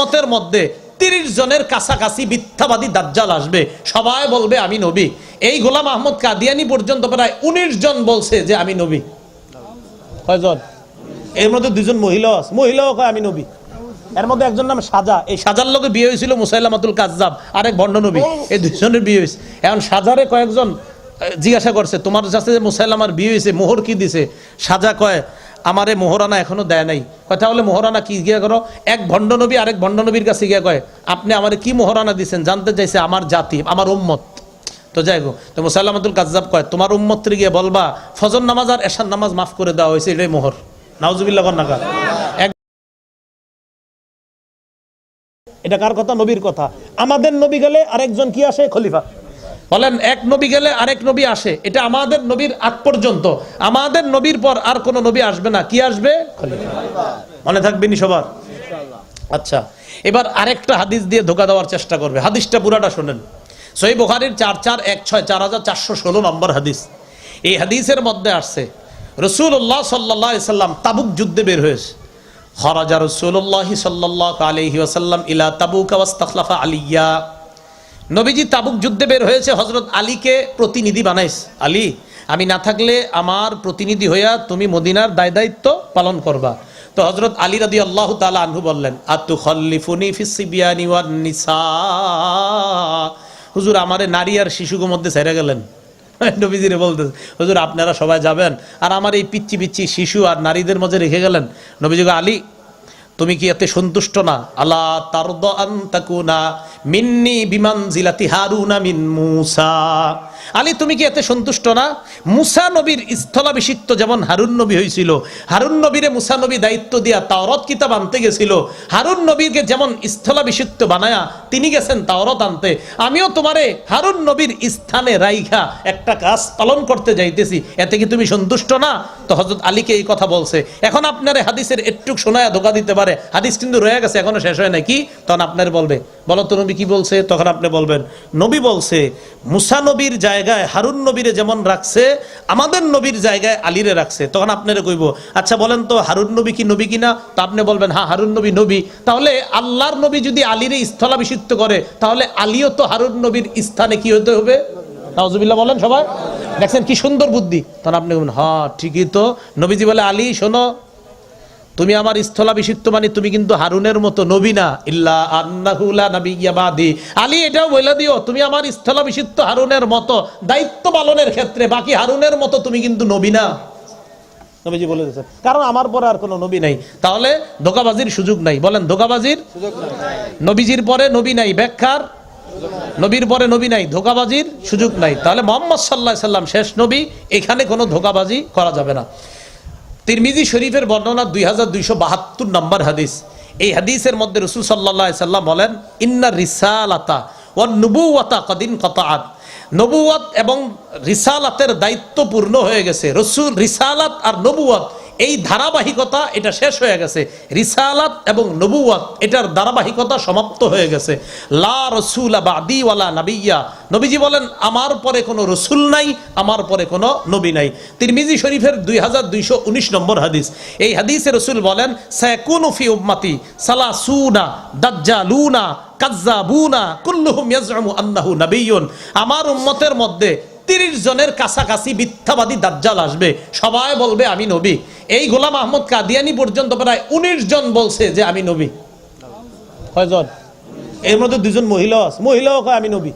উম্মতের মধ্যে 30 জনের কাছাকাছি মিথ্যাবাদী দাজ্জাল আসবে, সবাই বলবে আমি নবী। এই গোলাম আহমদ কাদিয়ানী পর্যন্ত প্রায় 19 জন বলছে যে আমি নবী। কয়জন? এর মধ্যে 2 জন মহিলাও কয় আমি নবী। এর মধ্যে একজন নাম সাজা, এই সাজার লোকে বিয়ে হয়েছিল মুসাইলামাতুল কাজ্জাব, আরেক ভণ্ড নবী। এই 2 জনের বিয়ে হয়েছে। এখন সাজারে কয়েকজন জিজ্ঞাসা করছে তোমার কাছে যে মুসাইলামার বিয়ে হয়েছে মোহর কি দিছে? সাজা কয় আমারে মোহরানা এখনো দেয় নাই। কথা হলে মোহরানা কি গিয়া করো? এক ভণ্ড নবী আরেক ভণ্ড নবীর কাছে গিয়া কয় আপনি আমারে কি মোহরানা দিচ্ছেন? জানতে চাইছে আমার জাতি, আমার উম্মত। তো যাই গো, তো মুসাইলামাতুল কাজ্জাব কয় তোমার উম্মতরে গিয়ে বলবা ফজর নামাজ আর এশার নামাজ মাফ করে দেওয়া হয়েছে, এটাই মোহর। নাউজুবিল্লাহ কন্নাকা। এটা কার কথা? নবীর কথা। আমাদের নবী গেলে আরেকজন কি আসে? খলিফা। বলেন এক নবী গেলে আরেক নবী আসে, এটা আমাদের নবীর আগ পর্যন্ত। আমাদের নবীর পর আর কোন নবী আসবে না। কি আসবে? খলিফা। মনে থাকবে নি সবার? আচ্ছা, এবার আরেকটা হাদিস দিয়ে ধোকা দেওয়ার চেষ্টা করবে। হাদিসটা পুরাটা শোনেন। সহিহ বুখারীর 4416 4416 নম্বর হাদিস। এই হাদিসের মধ্যে আসছে রাসূলুল্লাহ সাল্লাল্লাহু আলাইহি সাল্লাম তাবুক যুদ্ধে বের হয়েছে। খরাজা রাসূলুল্লাহ সাল্লাল্লাহু আলাইহি ওয়াসাল্লাম ইলা তাবুক ওয়াস্তাখলাফা আলিয়া। নবীজি তাবুক যুদ্ধে বের হয়েছে, হযরত আলীকে প্রতিনিধি বানাইছে। আলী, আমি না থাকলে আমার প্রতিনিধি হইয়া তুমি মদিনার দায়িত্ব পালন করবা। তো হযরত আলী রাদিয়াল্লাহু তাআলা আনহু বললেন আতুখাল্লিফুনি ফিস সিবিয়ানি ওয়ান নিসা। হুজুর আমারে নারী আর শিশুর মধ্যে ছেড়ে গেলেন। নবীজিরে বলতেছে হুজুর আপনারা সবাই যাবেন আর আমার এই পিচ্চি পিচ্চি শিশু আর নারীদের মাঝে রেখে গেলেন। নবীজি আলী তুমি কি এতে সন্তুষ্ট না? আলা তারদা আন তাকুনা মিন্নি বিমানজিলাতি হারুনা মিন মূসা। আলী তুমি কি এতে সন্তুষ্ট না? মূসা নবীর স্থলাভিষিক্ত যেমন হারুন নবী হয়েছিল, হারুন নবীরে মূসা নবী দায়িত্ব দিয়া তাওরাত কিতাব আনতে গেছিল, হারুন নবীকে যেমন স্থলাভিষিক্ত বানায়া তিনি গেছেন তাওরাত আনতে, আমিও তোমারে হারুন নবীর স্থানে রাইখা একটা কাজ পালন করতে যাইতেছি, এতে কি তুমি সন্তুষ্ট না? তো হযরত আলীকে এই কথা বলছে। এখন আপনারে হাদিসের একটুক শোনায়া ধোকা দিতে পারে, হাদিস কিন্তু রয়ে গেছে, এখনো শেষ হয় নাকি? তখন আপনার বলবে বলো তো নবী কি বলছে? তখন আপনি বলবেন নবী বলছে মূসা নবীর জায়গায় হারুন নবীরে যেমন রাখছে আমাদের নবীর জায়গায় আলীরে রাখছে। তখন আপনারা কইব আচ্ছা বলেন তো হারুন নবী কি নবী কিনা? তো আপনি বলবেন হ্যাঁ হারুন নবী নবী। তাহলে আল্লাহর নবী যদি আলীরে স্থলাভিষিক্ত করে তাহলে আলীও তো হারুন নবীর স্থানে কি হতে হবে? নাউজুবিল্লাহ বলেন সবাই। দেখছেন কি সুন্দর বুদ্ধি। তখন আপনি বলবেন হ্যাঁ ঠিকই তো। নবীজি বলে আলী শোনো, তুমি আমার স্থলাভিষিক্ত মানে তুমি কিন্তু হারুনের মতো নবী না, ইল্লা আন্নাহু লা নাবিয়্যা বাদি। আলী এটাও বলে দিও তুমি আমার স্থলাভিষিক্ত হারুনের মতো দায়িত্ব পালনের ক্ষেত্রে, বাকি হারুনের মতো তুমি কিন্তু নবী না। নবীজি বলে দিয়েছেন কারণ আমার পরে আর কোনো নবী নাই। তাহলে ধোঁকাবাজির সুযোগ নাই। বলেন ধোঁকাবাজির সুযোগ নাই। নবীজির পরে নবী নাই, ব্যাখ্যার নবীর পরে নবী নাই, ধোঁকাবাজির সুযোগ নাই। তাহলে মুহাম্মদ সাল্লাল্লাহু আলাইহি সাল্লাম শেষ নবী, এখানে কোনো ধোঁকাবাজি করা যাবে না। তিরমিজি শরীফের বর্ণনা 2272 নম্বর হাদিস। এই হাদিসের মধ্যে রাসূল সাল্লাল্লাহু আলাইহি সাল্লাম বলেন ইন্না রিসালাতা ওয়ান নুবুওয়াতা কদ ইনকাতাআত। নবুয়ত এবং রিসালাতের দায়িত্ব পূর্ণ হয়ে গেছে। রাসূল রিসালাত আর নবুয়ত এই ধারাবাহিকতা এটা শেষ হয়ে গেছে। রিসালাত এবং নবুয়ত এটার ধারাবাহিকতা সমাপ্ত হয়ে গেছে। লা রাসূলা বাদি ওয়ালা নাবিয়্যা। নবীজি বলেন আমার পরে কোনো রসুল নাই, আমার পরে কোনো নবী নাই। তিরমিজি শরীফের 2219 নম্বর হাদিস। এই হাদিসে রসুল বলেন সায়াকুনু ফি উম্মতি সালাসুনা দাজ্জালুনা কাজ্জাবুনা কুল্লুহুম ইয়াজউমু আন্নাহু নাবিয়্যুন। আমার উম্মতের মধ্যে 30 জনের কাছাকাছি মিথ্যাবাদী দাজ্জাল আসবে, সবাই বলবে আমি নবী। এই গোলাম আহমদ কাদিয়ানী পর্যন্ত প্রায় 19 জন বলছে যে আমি নবী। কয়জন? এর মধ্যে 2 জন মহিলাও কয় আমি নবী।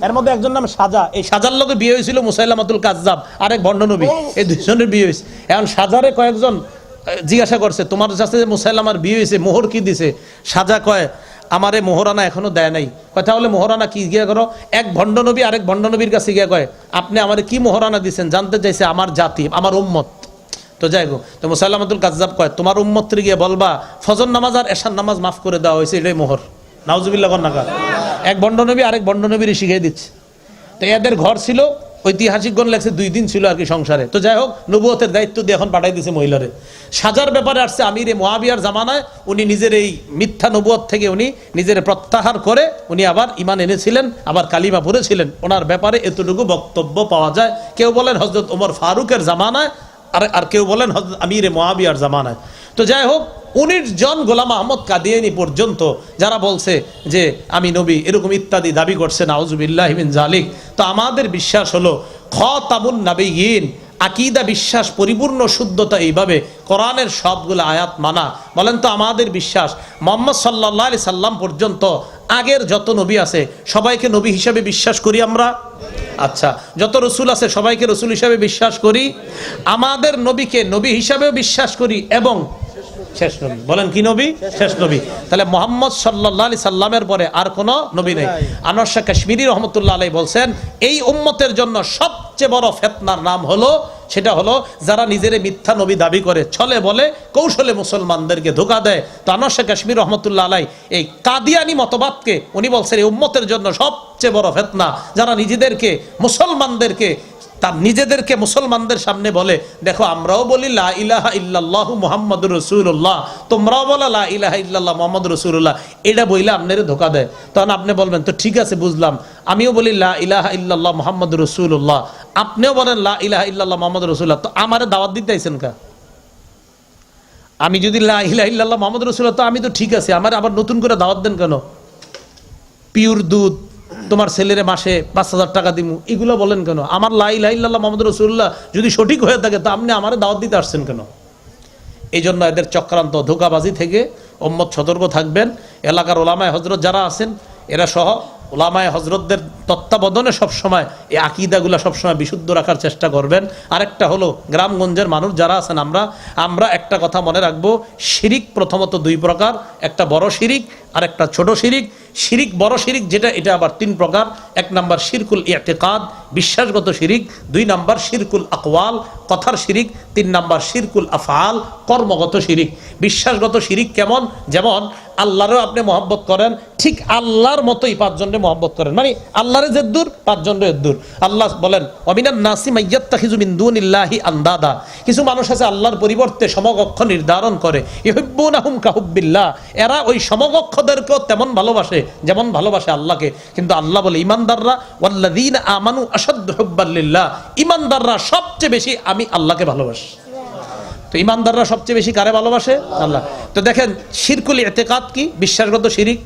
এর মধ্যে একজন নাম সাজা, এই সাজার লোকে বিয়ে হয়েছিল মুসাইলামাতুল কাজ্জাব, আরেক ভণ্ড নবী। এই 2 জনের বিয়ে হয়েছে। এখন সাজারে কয়েকজন জিজ্ঞাসা করছে তোমার কাছে যে মুসাইলামার বিয়ে হয়েছে মোহর কি দিছে? সাজা কয় আমারে মোহরানা এখনো দেয় নাই। কথা হলে মোহরানা কি গিয়া করো? এক ভণ্ড নবী আরেক ভণ্ড নবীর কাছে গিয়া কয় আপনি আমারে কি মোহরানা দিচ্ছেন? জানতে চাইছে আমার জাতি, আমার উম্মত। তো যাই গো, তো মুসাইলামাতুল কাজ্জাব কয় তোমার উম্মতরে গিয়ে বলবা ফজর নামাজ আর এশার নামাজ মাফ করে দেওয়া হয়েছে, এটাই মোহর। নাউজুবিল্লাহ কন্নাকা। এক ভণ্ড নবী আরেক ভণ্ড নবীর শিখিয়ে দিচ্ছে। তো এদের ঘর ছিল ঐতিহাসিকগণ লেখছে 2 দিন ছিল আর কি সংসারে। তো যাই হোক নবুয়তের দায়িত্ব দিয়ে এখন পাঠাই দিয়েছে মহিলারে। সাজার ব্যাপারে আসছে আমিরে মুআবিয়ার জামানায় উনি নিজের এই মিথ্যা নবুয়ত থেকে উনি নিজের প্রত্যাহার করে উনি আবার ঈমান এনেছিলেন, আবার কালিমা পড়েছিলেন। ওনার ব্যাপারে এতটুকু বক্তব্য পাওয়া যায়। কেউ বলেন হযরত ওমর ফারুকের জামানায়, আর কেউ বলেন হযরত আমিরে মুআবিয়ার জামানায়। তো যাই হোক, 19 জন গোলাম আহমদ কাদিয়ানী পর্যন্ত যারা বলছে যে আমি নবী এরকম ইত্যাদি দাবি করছে, নাউজুবিল্লাহি মিন জালিক। তো আমাদের বিশ্বাস হলো খাতামুন নবিয়্যিন, আকীদা বিশ্বাস পরিপূর্ণ শুদ্ধতা এইভাবে কোরআনের সবগুলো আয়াত মানা। বলেন তো আমাদের বিশ্বাস মুহাম্মদ সাল্লাল্লাহু আলাইহি সাল্লাম পর্যন্ত আগের যত নবী আছে সবাইকে নবী হিসেবে বিশ্বাস করি আমরা? আচ্ছা, যত রসুল আছে সবাইকে রসুল হিসাবে বিশ্বাস করি। আমাদের নবীকে নবী হিসাবেও বিশ্বাস করি এবং শেষ নবী। বলেন কি নবী? শেষ নবী। তাহলে মুহাম্মদ সাল্লাল্লাহু আলাইহি সাল্লামের পরে আর কোনো নবী নেই। আনোয়ার শাহ কাশ্মীরি রহমতুল্লাহ আলাইহি বলছেন এই উম্মতের জন্য সবচেয়ে বড় ফিতনার নাম হলো, সেটা হলো যারা নিজের মিথ্যা নবী দাবি করে, ছলে বলে কৌশলে মুসলমানদেরকে ধোঁকা দেয়। তো আনোয়ার শাহ কাশ্মীরি রহমতুল্লাহ আলাইহি এই কাদিয়ানি মতবাদকে উনি বলছেন এই উম্মতের জন্য সবচেয়ে বড় ফিতনা যারা নিজেদেরকে মুসলমানদেরকে তার নিজেদেরকে মুসলমানদের সামনে বলে, দেখো আমরাও বলি লা ইলাহা ইল্লাল্লাহু মুহাম্মাদুর রাসূলুল্লাহ, তোমরাও বলো লা ইলাহা ইল্লাল্লাহ মুহাম্মাদুর রাসূলুল্লাহ, এটা বইলে আপনারে ধোঁকা দেয়। তখন আপনি বলবেন তো ঠিক আছে বুঝলাম, আমিও বলি লা ইলাহা ইল্লাল্লাহ মুহাম্মাদুর রাসূলুল্লাহ, আপনিও বলেন লা ইলাহা ইল্লাল্লাহ মুহাম্মাদুর রাসূলুল্লাহ, তো আমারে দাওয়াত দিতে আইছেন কা? আমি যদি লা ইলাহা ইল্লাল্লাহ মুহাম্মাদুর রাসূলুল্লাহ, তো আমি তো ঠিক আছে, আমার আবার নতুন করে দাওয়াত দেন কেন? পিওর দুধ, তোমার ছেলেরে মাসে 5,000 টাকা দিমু, এগুলো বলেন কেন? আমার লা ইলাহা ইল্লাল্লাহ মুহাম্মাদুর রাসূলুল্লাহ যদি সঠিক হয়ে থাকে তো আপনি আমারে দাওয়াত দিতে আসছেন কেন? এই জন্য এদের চক্রান্ত ধোঁকাবাজি থেকে উম্মত সতর্ক থাকবেন। এলাকার ওলামায়ে হযরত যারা আছেন এরা সহ ওলামায়ে হযরতদের তত্ত্বাবধানে সবসময় এই আকীদাগুলো সবসময় বিশুদ্ধ রাখার চেষ্টা করবেন। আরেকটা হলো গ্রামগঞ্জের মানুষ যারা আছেন আমরা একটা কথা মনে রাখবো, শিরিক প্রথমত 2 প্রকার, একটা বড় শিরিক আর একটা ছোট শিরিক। শিরিক বড় শিরিক যেটা, এটা আবার 3 প্রকার। 1 নাম্বার শিরকুল ইতিকাদ, বিশ্বাসগত শিরিক। 2 নাম্বার শিরকুল আকওয়াল, কথার শিরিক। 3 নাম্বার শিরকুল আফআল, কর্মগত শিরিক। বিশ্বাসগত শিরিক কেমন? যেমন আল্লাহরও আপনি মহব্বত করেন, ঠিক আল্লাহর মতোই 5 জনের মহব্বত করেন, মানে আল্লাহরে যেদ্দুর 5 জনের এদ্দুর। আল্লাহ বলেন ওয়ামিনান নাসি মাইয়াত্তাখিযু মিন দুনিল্লাহি আনদাদা, কিছু মানুষ আছে আল্লাহর পরিবর্তে সমকক্ষ নির্ধারণ করে, ইউহিব্বুনাহুম কাহুব্বিল্লাহ, এরা ওই সমকক্ষদেরকেও তেমন ভালোবাসে যেমন ভালোবাসে আল্লাহকে। কিন্তু আল্লাহ বলে ইমানদাররা ওয়াল্লাযীনা আমানু আশাদ্দু হুব্বাল লিল্লাহ, ইমানদাররা সবচেয়ে বেশি আমি আল্লাহকে ভালোবাসি। তো ইমানদাররা সবচেয়ে বেশি কারে ভালোবাসে? আল্লাহ। তো দেখেন শিরকুল ইতিকাদ কি? বিশ্বাসগত শিরিক।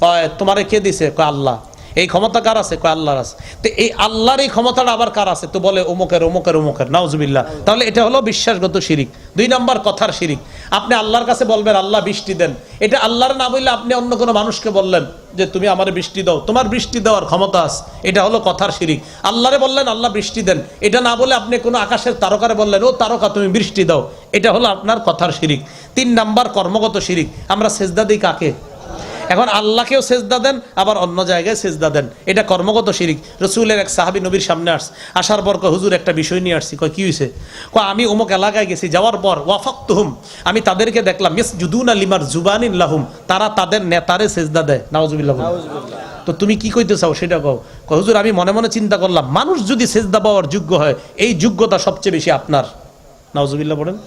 কয় তোমারে কে দিছে? কয় আল্লাহ। এই ক্ষমতা কার আছে? কয় আল্লাহর আছে। তো এই আল্লাহর এই ক্ষমতাটা আবার কার আছে? তো বলে অমুকের অমুকের অমুকের, নাউজুবিল্লাহ। তাহলে এটা হলো বিশ্বাসগত শিরিক। 2 নাম্বার কথার শিরিক। আপনি আল্লাহর কাছে বলবেন আল্লাহ বৃষ্টি দেন, এটা আল্লাহর না বললে আপনি অন্য কোনো মানুষকে বললেন যে তুমি আমার বৃষ্টি দাও, তোমার বৃষ্টি দেওয়ার ক্ষমতা আছে, এটা হলো কথার শিরিক। আল্লাহরে বললেন আল্লাহ বৃষ্টি দেন, এটা না বলে আপনি কোনো আকাশের তারকারে বললেন ও তারকা তুমি বৃষ্টি দাও, এটা হলো আপনার কথার শিরিক। 3 নাম্বার কর্মগত শিরিক। আমরা সেজদা দিই কাকে? এখন আল্লাহকেও সেজদা দেন, আবার অন্য জায়গায় সেজদা দেন, এটা কর্মগত শিরিক। রাসূলের এক সাহাবী নবীর সামনে আসার পর কয় হুজুর একটা বিষয় নিয়ে আসছি। কয় কি হয়েছে? কয় আমি অমুক এলাকায় গেছি, যাওয়ার পর ওয়াফাকতুহুম, আমি তাদেরকে দেখলাম ইয়াসজুদুনা লিমার জুবানিন লাহুম, তারা তাদের নেতারে সেজদা দেয়। নাউজুবিল্লাহ। তো তুমি কি কইতে চাও সেটা কও। কয় হুজুর আমি মনে মনে চিন্তা করলাম মানুষ যদি সেজদা পাওয়ার যোগ্য হয় এই যোগ্যতা সবচেয়ে বেশি আপনার। নাউজুবিল্লাহ পড়েন।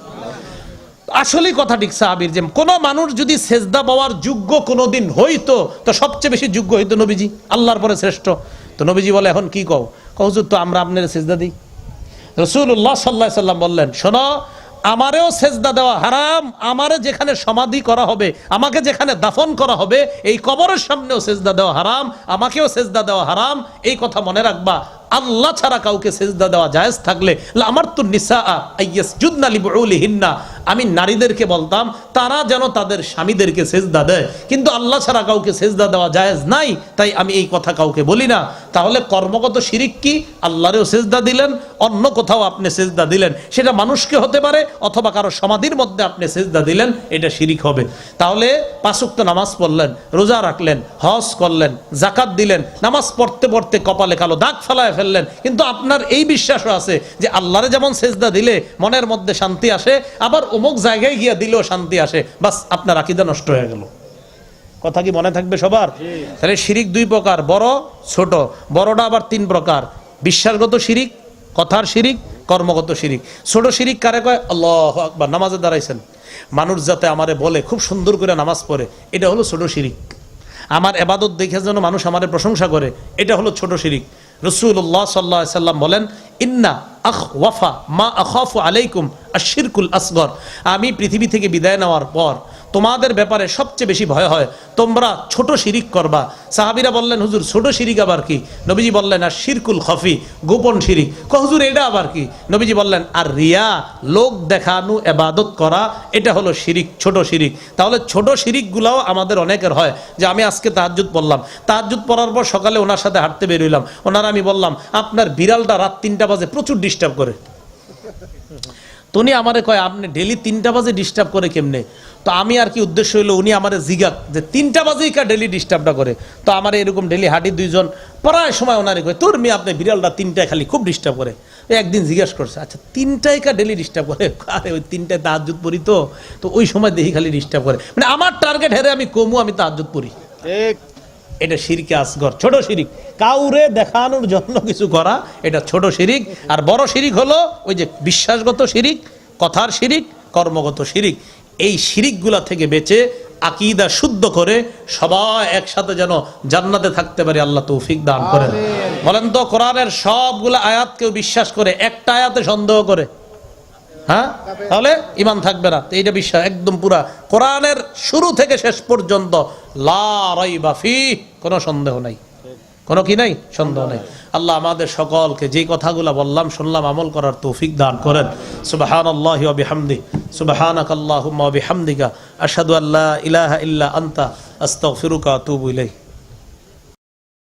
আসলেই কথা ঠিক সাহাবীর, যে কোন মানুষ যদি সেজদা পাওয়ার যোগ্য কোনোদিন হইতো তো সবচেয়ে বেশি যোগ্য হইতো নবীজি, আল্লাহর পরে শ্রেষ্ঠ। তো নবীজি বলে এখন কি কও? হুজুর তো আমরা আপনার সেজদা দিই। রাসূলুল্লাহ সাল্লাল্লাহু আলাইহি সাল্লাম বললেন শোনো, আমারেও সেজদা দেওয়া হারাম, আমারে যেখানে সমাধি করা হবে, আমাকে যেখানে দাফন করা হবে এই কবরের সামনেও সেজদা দেওয়া হারাম, আমাকেও সেজদা দেওয়া হারাম। এই কথা মনে রাখবা। আল্লাহ ছাড়া কাউকে সেজদা দেওয়া জায়েজ থাকলে লামারতু নিসা আইয়াসজুদনা লিবুলিহিন্না, আমি নারীদেরকে বলতাম তারা যেন তাদের স্বামীদেরকে সেজদা দেয়, কিন্তু আল্লাহ ছাড়া কাউকে সেজদা দেওয়া জায়েজ নাই, তাই আমি এই কথা কাউকে বলি না। তাহলে কর্মগত শিরিক কি? আল্লাহরেও সেজদা দিলেন, অন্য কোথাও আপনি সেজদা দিলেন, সেটা মানুষকে হতে পারে অথবা কারো সমাধির মধ্যে আপনি সেজদা দিলেন, এটা শিরিক হবে। তাহলে 5 ওয়াক্ত নামাজ পড়লেন, রোজা রাখলেন, হজ করলেন, যাকাত দিলেন, নামাজ পড়তে পড়তে কপালে কালো দাগ ফেলায় ফেললেন, কিন্তু আপনার এই বিশ্বাসও আছে যে আল্লাহরে যেমন সেজদা দিলে মনের মধ্যে শান্তি আসে, আবার অমুক জায়গায় গিয়া দিলেও শান্তি আসে, বাস আপনার আকীদা নষ্ট হয়ে গেল। কথা কি মনে থাকবে সবার? তাহলে শিরিক 2 প্রকার, বড় ছোট। বড়টা আবার 3 প্রকার, বিশ্বাসগত শিরিক, কথার শিরিক, কর্মগত শিরিক। ছোট শিরিক কারে কয়? আল্লাহু আকবার, নামাজে দাঁড়াইছেন, মানুষ যাতে আমারে বলে খুব সুন্দর করে নামাজ পড়ে, এটা হলো ছোট শিরিক। আমার ইবাদত দেখে যেন মানুষ আমারে প্রশংসা করে, এটা হলো ছোট শিরিক। রাসূলুল্লাহ সাল্লাল্লাহু আলাইহি সাল্লাম বলেন ইন্না আখওয়াফা মা আখাফু আলাইকুম আশিরকুল আসগর, আমি পৃথিবী থেকে বিদায় নেওয়ার পর তোমাদের ব্যাপারে সবচেয়ে বেশি ভয় হয় তোমরা ছোট শিরিক করবা। সাহাবীরা বললেন হুজুর ছোট শিরিক আবার কি? নবীজি বললেন আর শিরকুল খফি, গোপন শিরিক। হুজুর এটা আবার কি? নবীজি বললেন আর রিয়া, লোক দেখানো ইবাদত করা, এটা হলো শিরিক, ছোট শিরিক। তাহলে ছোট শিরিকগুলাও আমাদের অনেকের হয়, যে আমি আজকে তাহাজ্জুদ পড়লাম, তাহাজ্জুদ পড়ার পর সকালে ওনার সাথে হাঁটতে বেরোইলাম, ওনার আমি বললাম আপনার বিড়ালটা রাত 3টা বাজে প্রচুর ডিস্টার্ব করে। উনি আমারে কয় আপনি ডেলি 3টা বাজে ডিস্টার্ব করে কেমনে? তো আমি আর কি উদ্দেশ্য হইলো উনি আমারে জিগাক যে 3টা বাজেই কা ডেলি ডিস্টার্বটা করে। তো আমার এরকম ডেলি হাঁটি দুইজন, প্রায় সময় ওনারে কয় তোর মেয়ে আপনি বিড়ালটা 3টায় খালি খুব ডিস্টার্ব করে। একদিন জিজ্ঞাসা করছে আচ্ছা 3টায় কা ডেলি ডিস্টার্ব করে? আরে ওই 3টায় তাহাজ্জুদ পড়ি, তো ওই সময় দেখি খালি ডিস্টার্ব করে। মানে আমার টার্গেট হেরে আমি কমু, আমি তাহাজ্জুদ পড়ি। ঠিক, এটা শিরকে আসগর, ছোট শিরিক। কাউরে দেখানোর জন্য কিছু করা, এটা ছোট শিরিক। আর বড় শিরিক হলো ওই যে বিশ্বাসগত শিরিক, কথার শিরিক, কর্মগত শিরিক। এই শিরিকগুলা থেকে বেঁচে আকীদা শুদ্ধ করে সবাই একসাথে যেন জান্নাতে থাকতে পারে, আল্লাহ তৌফিক দান করেন। বলেন তো কোরআনের সবগুলা আয়াত কেউ বিশ্বাস করে, একটা আয়াতে সন্দেহ করে, হ্যাঁ, তাহলে ঈমান থাকবে না। এইটা বিশ্বাস একদম পুরা কোরআনের শুরু থেকে শেষ পর্যন্ত লা রাইবা ফিহ, কোনো সন্দেহ নাই, কোনো কি নাই, সন্দেহ নাই। আল্লাহ আমাদের সকলকে যে কথাগুলো বললাম শুনলাম আমল করার তৌফিক দান করেন। সুবহানাল্লাহি ওয়া বিহামদিহি, সুবহানাকাল্লাহুম্মা ওয়া বিহামদিকা, আশহাদু আল্লা ইলাহা ইল্লা আনতা, আস্তাগফিরুকা ওয়া আতুবু ইলাইক।